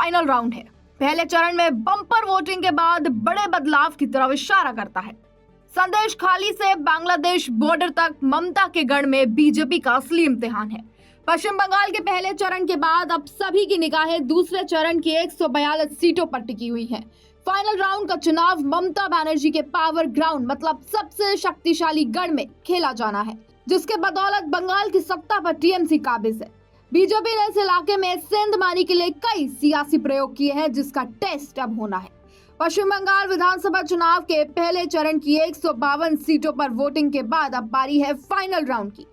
Final round है। पहले चरण में बम्पर वोटिंग के बाद बड़े बदलाव की तरफ इशारा करता है। संदेश खाली से बांग्लादेश बॉर्डर तक ममता के गढ़ में बीजेपी का असली इम्तिहान है। पश्चिम बंगाल के पहले चरण के बाद अब सभी की निगाहें दूसरे चरण की 142 सीटों पर टिकी हुई हैं। फाइनल राउंड का चुनाव ममता बनर्जी के पावर ग्राउंड मतलब सबसे शक्तिशाली गढ़ में खेला जाना है, जिसके बदौलत बंगाल की सत्ता पर टीएमसी काबिज है। बीजेपी ने इस इलाके में सेंध मानी के लिए कई सियासी प्रयोग किए हैं, जिसका टेस्ट अब होना है। पश्चिम बंगाल विधानसभा चुनाव के पहले चरण की 152 सीटों पर वोटिंग के बाद अब बारी है फाइनल राउंड की।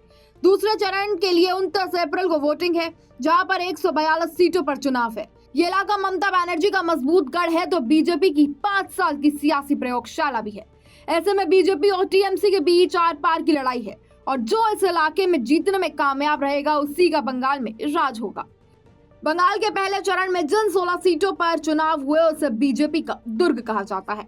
दूसरे चरण के लिए 29 अप्रैल को वोटिंग है, जहां पर 142 सीटों पर चुनाव है। ये इलाका ममता बनर्जी का मजबूत गढ़ है तो बीजेपी की 5 साल की सियासी प्रयोगशाला भी है। ऐसे में बीजेपी और टीएमसी के बीच आर पार की लड़ाई है और जो इस इलाके में जीतने में कामयाब रहेगा उसी का बंगाल में राज होगा। बंगाल के पहले चरण में जिन 16 सीटों पर चुनाव हुए उसे बीजेपी का दुर्ग कहा जाता है।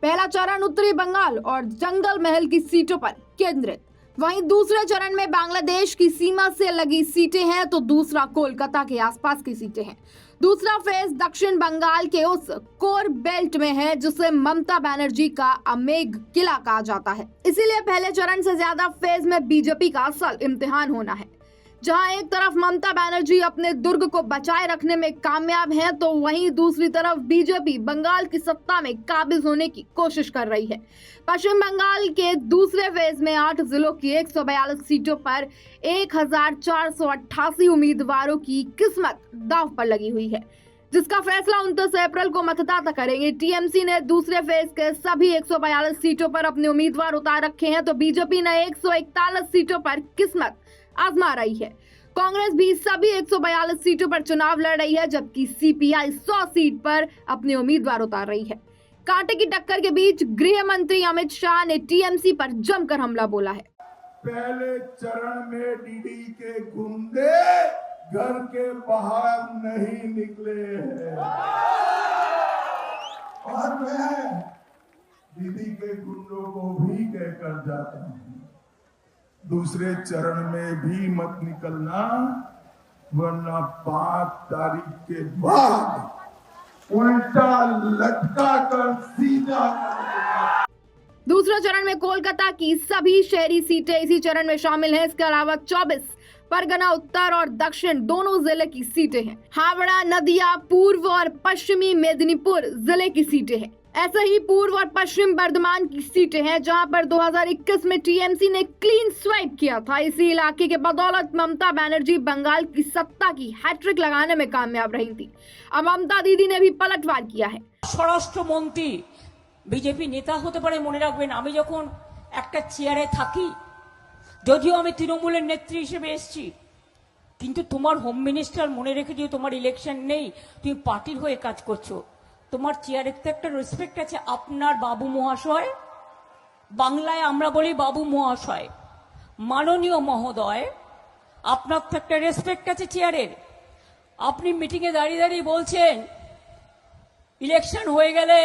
पहला चरण उत्तरी बंगाल और जंगल महल की सीटों पर केंद्रित, वहीं दूसरे चरण में बांग्लादेश की सीमा से लगी सीटें हैं तो दूसरा कोलकाता के आसपास की सीटें हैं। दूसरा फेज दक्षिण बंगाल के उस कोर बेल्ट में है जिसे ममता बनर्जी का अमेघ किला कहा जाता है। इसीलिए पहले चरण से ज्यादा फेज में बीजेपी का असल इम्तिहान होना है। जहां एक तरफ ममता बनर्जी अपने दुर्ग को बचाए रखने में कामयाब है तो वहीं दूसरी तरफ बीजेपी बंगाल की सत्ता में काबिज होने की कोशिश कर रही है। पश्चिम बंगाल के दूसरे फेज में 8 जिलों की 142 सीटों पर 1488 उम्मीदवारों की किस्मत दांव पर लगी हुई है, जिसका फैसला 29 अप्रैल को मतदाता करेंगे। टीएमसी ने दूसरे फेज के सभी 142 सीटों पर अपने उम्मीदवार उतार रखे हैं तो बीजेपी ने 141 सीटों पर किस्मत आजमा रही है। कांग्रेस भी सभी 142 सीटों पर चुनाव लड़ रही है, जबकि सीपीआई 100 सीट पर अपने उम्मीदवार उतार रही है। कांटे की टक्कर के बीच गृह मंत्री अमित शाह ने टीएमसी पर जमकर हमला बोला है। पहले चरण में डीडी के गुंडे घर के बाहर नहीं निकले हैं और मैं दीदी के गुंडों को भी कहकर जाता हूं, दूसरे चरण में भी मत निकलना, वरना 5 तारीख के बाद उल्टा लटका कर सीधा। दूसरे चरण में कोलकाता की सभी शहरी सीटें इसी चरण में शामिल हैं। इसके अलावा 24 परगना उत्तर और दक्षिण दोनों जिले की सीटें हैं। हावड़ा, नदिया, पूर्व और पश्चिमी मेदिनीपुर जिले की सीटें हैं। ऐसे ही पूर्व और पश्चिम बर्धमान की सीटें हैं, जहां पर 2021 में टीएमसी ने क्लीन स्वाइप किया था। इसी इलाके के बदौलत ममता बनर्जी बंगाल की सत्ता की हैट्रिक लगाने में कामयाब रही थी। अब ममता दीदी ने भी पलटवार किया है। স্বরাষ্ট্রমন্ত্রী বিজেপি নেতা হতে পারে, মনে রাখবেন আমি যখন একটা চেয়ারে থাকি, যদিও আমি তৃণমূলের নেত্রী হিসেবে এসেছি, কিন্তু তোমার হোম মিনিস্টার মনে রেখে দিও তোমার ইলেকশন নেই, তুমি পার্টির হয়ে কাজ করছো, তোমার চেয়ারের তো একটা রেসপেক্ট আছে। আপনার বাবু মহাশয়, বাংলায় আমরা বলি বাবু মহাশয়, মাননীয় মহোদয়, আপনার তো একটা রেসপেক্ট আছে চেয়ারের। আপনি মিটিংয়ে দাঁড়িয়ে দাঁড়িয়ে বলছেন ইলেকশন হয়ে গেলে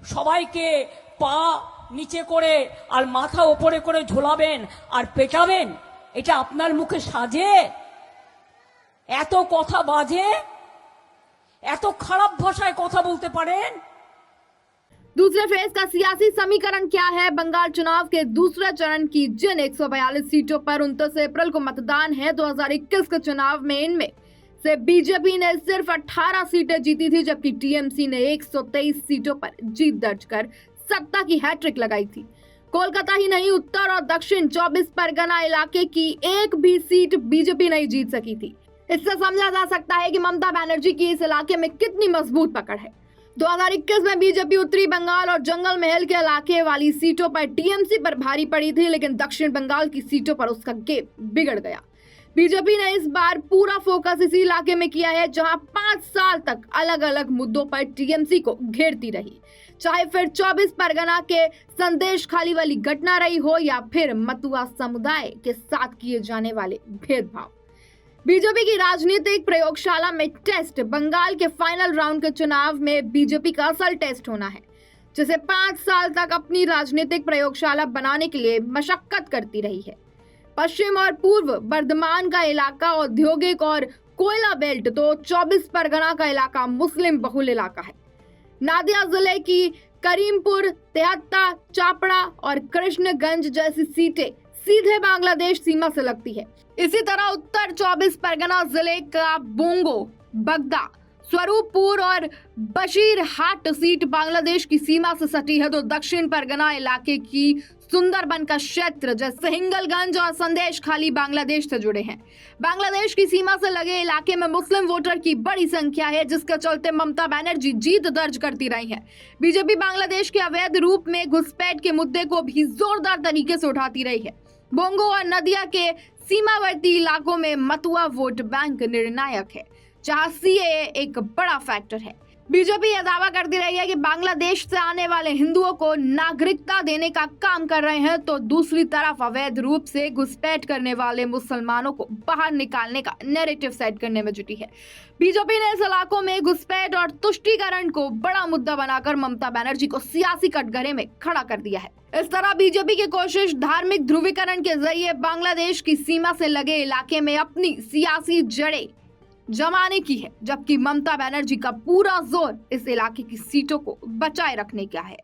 সবাইকে পা নিচে করে আর মাথা ওপরে করে ঝোলাবেন আর পেটাবেন, এটা আপনার মুখে সাজে? এত কথা বাজে, এত খারাপ ভাষায় কথা বলতে পারেন? दूसरे फेज का सियासी समीकरण क्या है? बंगाल चुनाव के दूसरे चरण की जिन 142 सीटों पर 29 अप्रैल को मतदान है, 2021 के चुनाव में इनमें से बीजेपी ने सिर्फ 18 सीटें जीती थी, जबकि टीएमसी ने 123 सीटों पर जीत दर्ज कर सत्ता की हैट्रिक लगाई थी। कोलकाता ही नहीं, उत्तर और दक्षिण 24 परगना इलाके की एक भी सीट बीजेपी नहीं जीत सकी थी। इससे समझा जा सकता है कि ममता बनर्जी की इस इलाके में कितनी मजबूत पकड़ है। 2021 में बीजेपी उत्तरी बंगाल और जंगल महल के इलाके वाली सीटों पर टीएमसी पर भारी पड़ी थी, लेकिन दक्षिण बंगाल की सीटों पर उसका गेम बिगड़ गया। बीजेपी ने इस बार पूरा फोकस इसी इलाके में किया है, जहां 5 साल तक अलग अलग मुद्दों पर टीएमसी को घेरती रही, चाहे फिर 24 परगना के संदेश खाली वाली घटना रही हो या फिर मतुआ समुदाय के साथ किए जाने वाले भेदभाव। बीजेपी की राजनीतिक प्रयोगशाला में टेस्ट बंगाल के फाइनल राउंड के चुनाव में बीजेपी का असल टेस्ट होना है, जिसे 5 साल तक अपनी राजनीतिक प्रयोगशाला बनाने के लिए मशक्कत करती रही है। पश्चिम और पूर्व बर्धमान का इलाका औद्योगिक और कोयला बेल्ट तो 24 परगना का इलाका मुस्लिम बहुल इलाका है। नादिया जिले की करीमपुर, तेहत्ता, चापड़ा और कृष्णगंज जैसी सीटें सीधे बांग्लादेश सीमा से लगती है। इसी तरह उत्तर 24 परगना जिले का बोंगो, बगदा, स्वरूपपुर और बशीरहाट सीट बांग्लादेश की सीमा से सटी है, तो दक्षिण परगना इलाके की सुंदरबन का क्षेत्र जैसे हिंगलगंज और संदेश खाली बांग्लादेश से जुड़े हैं। बांग्लादेश की सीमा से लगे इलाके में मुस्लिम वोटर की बड़ी संख्या है, जिसके चलते ममता बनर्जी जीत दर्ज करती रही है। बीजेपी बांग्लादेश के अवैध रूप में घुसपैठ के मुद्दे को भी जोरदार तरीके से उठाती रही है। बोंगो और नदिया के सीमावर्ती इलाकों में मतुआ वोट बैंक निर्णायक है, जहां सीएए एक बड़ा फैक्टर है। बीजेपी यह दावा करती रही है कि बांग्लादेश से आने वाले हिंदुओं को नागरिकता देने का काम कर रहे हैं, तो दूसरी तरफ अवैध रूप से घुसपैठ करने वाले मुसलमानों को बाहर निकालने का नैरेटिव सेट करने में जुटी है। बीजेपी ने इस इलाकों में घुसपैठ और तुष्टीकरण को बड़ा मुद्दा बनाकर ममता बनर्जी को सियासी कटघरे में खड़ा कर दिया है। इस तरह बीजेपी की कोशिश धार्मिक ध्रुवीकरण के जरिए बांग्लादेश की सीमा से लगे इलाके में अपनी सियासी जड़ें जमाने की है, जबकि ममता बनर्जी का पूरा जोर इस इलाके की सीटों को बचाए रखने का है।